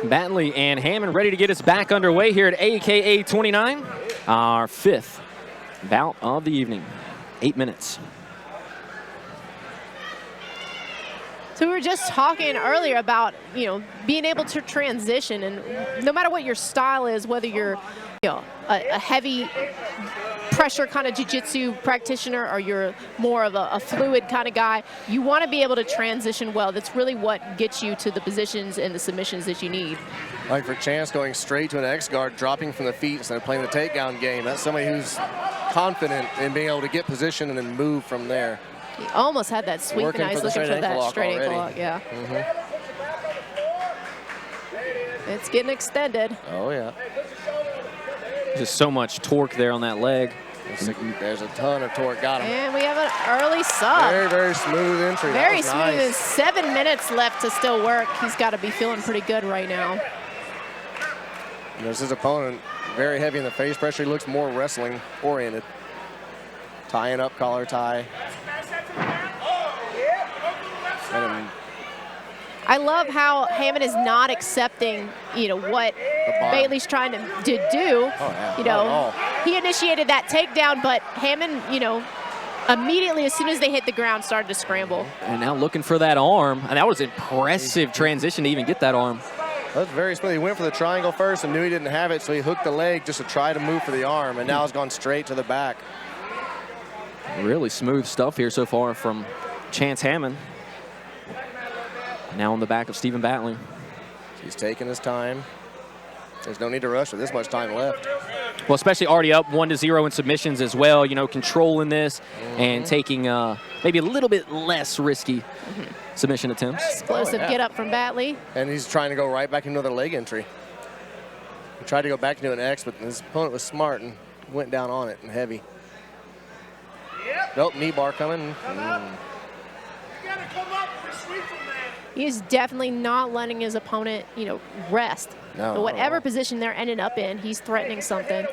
Battley and Hammond ready to get us back underway here at AKA 29, our 5th bout of the evening. 8 minutes. So we were just talking earlier about, being able to transition, and no matter what your style is, whether you're, a heavy pressure kind of jiu-jitsu practitioner or you're more of a fluid kind of guy, you want to be able to transition well. That's really what gets you to the positions and the submissions that you need. Like for Chance going straight to an X guard, dropping from the feet instead of playing the takedown game. That's somebody who's confident in being able to get position and then move from there. He almost had that sweep, and I was looking for that straight ankle lock. Yeah. It's getting extended. Oh, yeah. Just so much torque there on that leg. There's a ton of torque. Got him. And we have an early sub. Very, very smooth entry. Very smooth. Nice. There's 7 minutes left to still work. He's got to be feeling pretty good right now. There's his opponent, very heavy in the face pressure. He looks more wrestling oriented. Tying up, collar tie. I love how Hammond is not accepting, what Bailey's trying to do. Oh, yeah. He initiated that takedown, but Hammond, immediately as soon as they hit the ground, started to scramble. And now looking for that arm, and that was an impressive transition to even get that arm. That's very smooth. He went for the triangle first and knew he didn't have it, so he hooked the leg just to try to move for the arm, and now it's gone straight to the back. Really smooth stuff here so far from Chance Hammond. Now on the back of Stephen Battley. He's taking his time. There's no need to rush with this much time left. Well, especially already up 1-0 in submissions as well, controlling this and taking maybe a little bit less risky submission attempts. Explosive get up from Battley. And he's trying to go right back into another leg entry. He tried to go back into an X, but his opponent was smart and went down on it and heavy. Nope, knee bar coming. He's definitely not letting his opponent, rest. No. But whatever position they're ending up in, he's threatening something.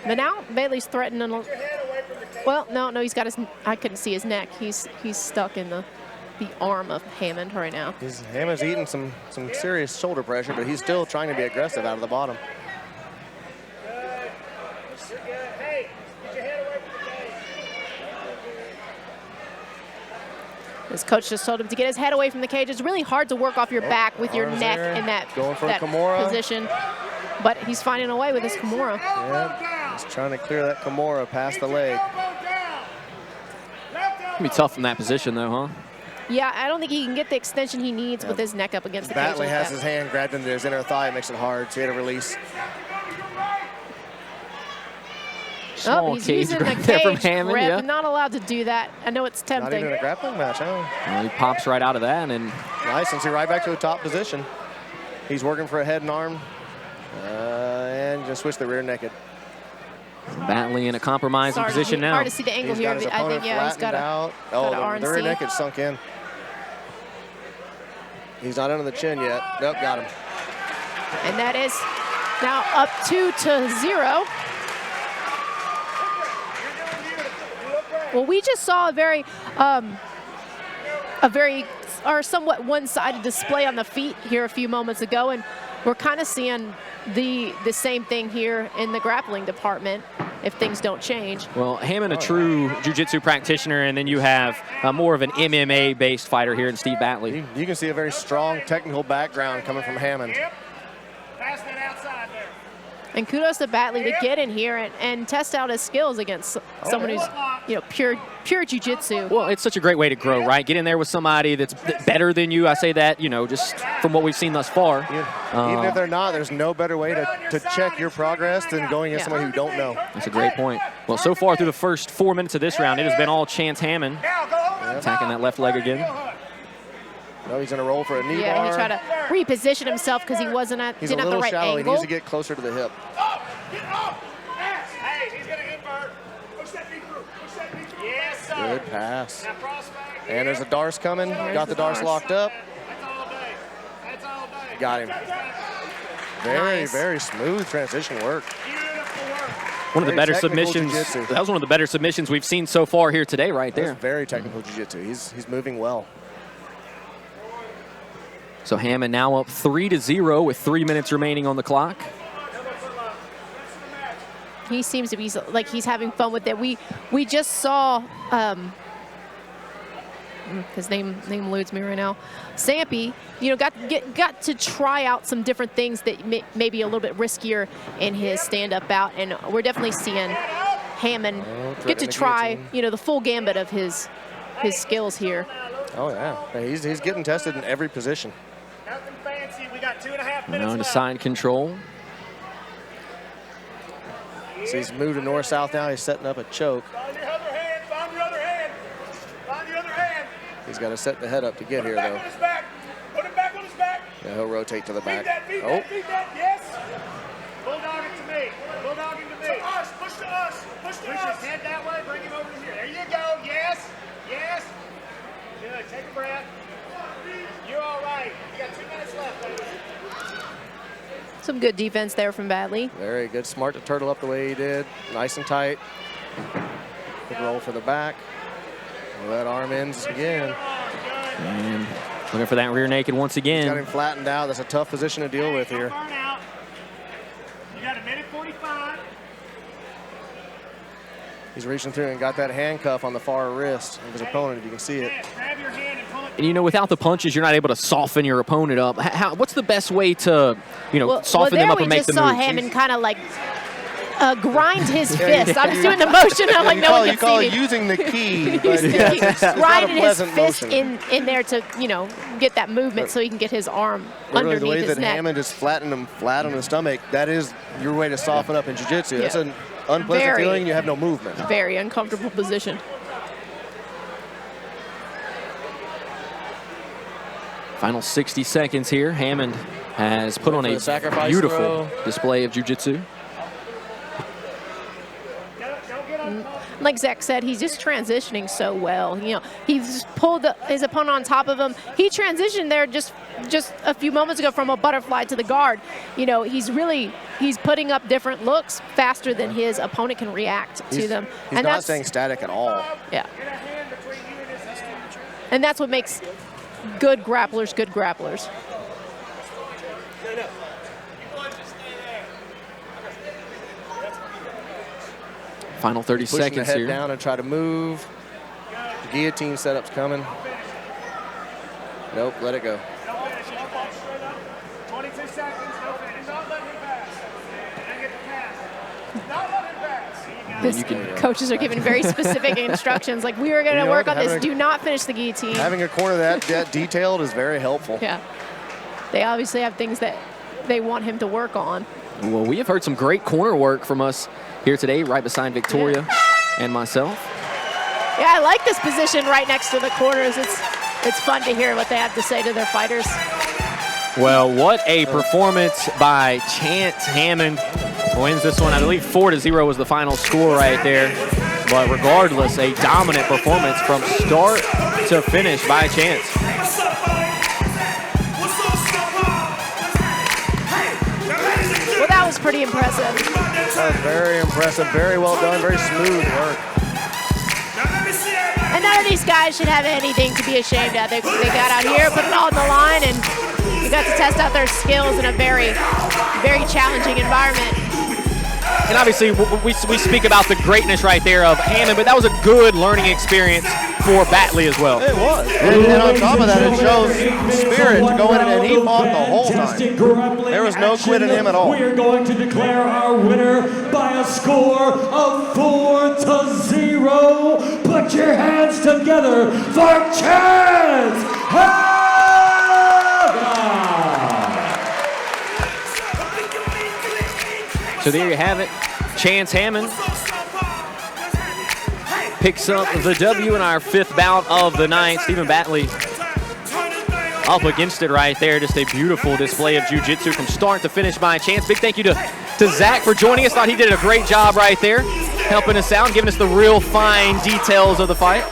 But now Bailey's threatening. Well, no, he's got his. I couldn't see his neck. He's stuck in the arm of Hammond right now. Hammond's eating some serious shoulder pressure, but he's still trying to be aggressive out of the bottom. His coach just told him to get his head away from the cage. It's really hard to work off your back with your neck in that position. But he's finding a way with his Kimura. Yeah, he's trying to clear that Kimura past the leg. It'll be tough from that position, though, huh? Yeah, I don't think he can get the extension he needs with his neck up against the cage. Battley has his hand grabbed into his inner thigh. It makes it hard, so he had to release. He's using the cage grip. Not allowed to do that. I know it's tempting. Not even in a grappling match, huh? Well, he pops right out of that. And nice, and right back to the top position. He's working for a head and arm. And just switch the rear naked. Battley in a compromising position now. Hard to see the angle here. I think, he's got out. The rear naked sunk in. He's not under the chin yet. Nope, got him. And that is now up 2-0. Well, we just saw a somewhat one-sided display on the feet here a few moments ago, and we're kind of seeing the same thing here in the grappling department if things don't change. Well, Hammond, a true jiu-jitsu practitioner, and then you have more of an MMA-based fighter here in Steve Battley. You can see a very strong technical background coming from Hammond. And kudos to Battley to get in here and test out his skills against someone who's, pure jiu-jitsu. Well, it's such a great way to grow, right? Get in there with somebody that's better than you. I say that, just from what we've seen thus far. Even if they're not, there's no better way to check your progress than going against somebody who don't know. That's a great point. Well, so far through the first 4 minutes of this round, it has been all Chance Hammond attacking that left leg again. No, he's going to roll for a knee bar. Yeah, he tried to reposition himself because he didn't have the right angle. He's a little shallow. He needs to get closer to the hip. Good pass. And there's a Darce coming. Got the Darce locked up. Got him. Very smooth transition work. One of the better submissions. That was one of the better submissions we've seen so far here today, right there. That's very technical jiu-jitsu. He's moving well. So Hammond now up 3-0 with 3 minutes remaining on the clock. He seems to be like he's having fun with it. We just saw his name eludes me right now. Sampy, you know, got to try out some different things that may be a little bit riskier in his stand-up bout, and we're definitely seeing Hammond get to try, you know, the full gambit of his skills here. Oh yeah, he's getting tested in every position. Nothing fancy. We got 2.5 minutes Now to left. side control. So he's moved to north-south now. He's setting up a choke. Find your other hand. Find your other hand. Find your other hand. He's got to set the head up to get here, Back though. on his back. Put him back on his back. Yeah, he'll rotate to the Beat back. that, beat Oh, that, beat that. Yes. Bulldog it to me. Bulldog it to me. To us. Push to us. Push to us. Push his head that way. Bring him over here. There you go. Yes. Yes. Good. Take a breath. You're all right. You got 2 minutes left, ladies. Some good defense there from Battley. very good. Smart to turtle up the way he did. Nice and tight. Good roll for the back. Well, that arm ends again. And looking for that rear naked once Got again. him flattened out. That's a tough position to deal with here. Burn out. You got 1:45. He's reaching through and got that handcuff on the far wrist of his opponent, if you can see it. Grab your hand and pull it. And, you know, without the punches, you're not able to soften your opponent up. What's the best way to, you know, soften them up and make them move? Well, there we just saw Hammond kind of like grind his fist. I'm just doing the motion. I'm like, no one You can call see it me. using the key, but Using the yeah, key. it's not a Grinding his pleasant fist motion. in there to, you know, get that movement so he can get his arm Literally, underneath the way his that neck. Hammond is flattening him flat on the stomach, that is your way to soften up in jiu-jitsu. That's Yeah. an unpleasant Very. feeling. You have no movement. Very uncomfortable position. Final 60 seconds here. Hammond has put on for a the sacrifice beautiful throw. display of jiu-jitsu. Like Zach said, he's just transitioning so well. You know, he's pulled his opponent on top of him. He transitioned there just a few moments ago from a butterfly to the guard. You know, he's putting up different looks faster than his opponent can react to them. He's not staying static at all. Yeah. And that's what makes good grapplers good grapplers. Final 30 Pushing seconds the head here. down and try to move. The guillotine setup's coming. Nope, let it go. 22 seconds. No finish. Not let him pass. And get the pass. Not let him pass. You can Coaches are giving very specific instructions. Like, we are going to You know work what? on this. Having a- Do not finish the guillotine. Having a corner that detailed is very helpful. Yeah. They obviously have things that they want him to work on. Well, we have heard some great corner work from us here today, right beside Victoria and myself. Yeah, I like this position right next to the corners. It's fun to hear what they have to say to their fighters. Well, what a performance by Chance Hammond. Wins this one. I believe 4-0 was the final score right there. But regardless, a dominant performance from start to finish by Chance. Well, that was pretty impressive. That was very impressive, very well done, very smooth work. And none of these guys should have anything to be ashamed of. They got out here, put it all on the line, and we got to test out their skills in a very, very challenging environment. And obviously, we speak about the greatness right there of Hammond, but that was a good learning experience for Battley as well. It was. And on top of that, it shows spirit to go in and he fought the whole time. There was no quit in him at all. We are going to declare our winner by a score of 4-0. Put your hands together for Chance Hammond! So there you have it. Chance Hammond picks up the W in our 5th bout of the night. Stephen Battley up against it right there. Just a beautiful display of jiu-jitsu from start to finish by Chance. Big thank you to Zach for joining us. Thought he did a great job right there, helping us out and giving us the real fine details of the fight.